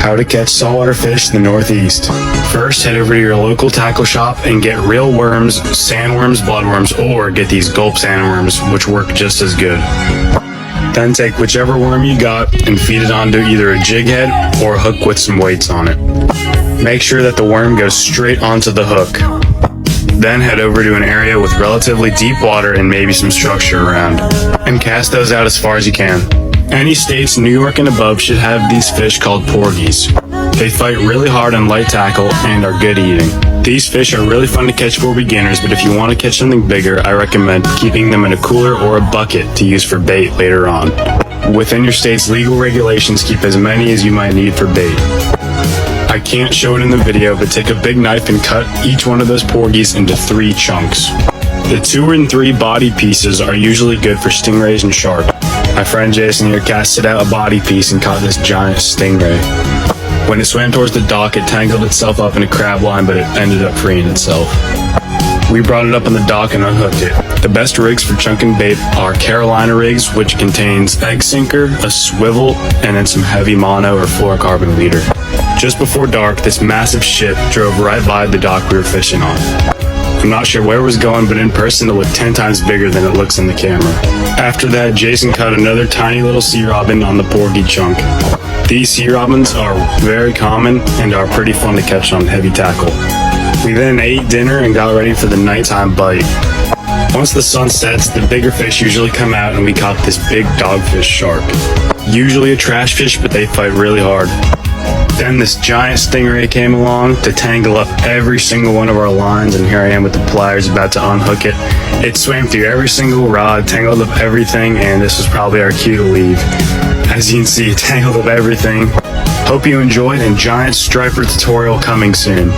How to catch saltwater fish in the Northeast. First, head over to your local tackle shop and get real worms, sandworms, bloodworms, or get these gulp sandworms, which work just as good. Then take whichever worm you got and feed it onto either a jig head or a hook with some weights on it. Make sure that the worm goes straight onto the hook. Then head over to an area with relatively deep water and maybe some structure around, and cast those out as far as you can. Any states, New York and above, should have these fish called porgies. They fight really hard on light tackle and are good eating. These fish are really fun to catch for beginners, but if you want to catch something bigger, I recommend keeping them in a cooler or a bucket to use for bait later on. Within your state's legal regulations, keep as many as you might need for bait. I can't show it in the video, but take a big knife and cut each one of those porgies into 3 chunks. The 2 and 3 body pieces are usually good for stingrays and shark. My friend Jason here casted out a body piece and caught this giant stingray. When it swam towards the dock, it tangled itself up in a crab line, but it ended up freeing itself. We brought it up on the dock and unhooked it. The best rigs for chunking bait are Carolina rigs, which contains egg sinker, a swivel, and then some heavy mono or fluorocarbon leader. Just before dark, this massive ship drove right by the dock we were fishing on. I'm not sure where it was going, but in person it looked 10 times bigger than it looks in the camera. After that, Jason caught another tiny little sea robin on the porgy chunk. These sea robins are very common and are pretty fun to catch on heavy tackle. We then ate dinner and got ready for the nighttime bite. Once the sun sets, the bigger fish usually come out and we caught this big dogfish shark. Usually a trash fish, but they fight really hard. Then this giant stingray came along to tangle up every single one of our lines, and here I am with the pliers about to unhook it. It swam through every single rod, tangled up everything, and this was probably our cue to leave. As you can see, it tangled up everything. Hope you enjoyed, and giant striper tutorial coming soon.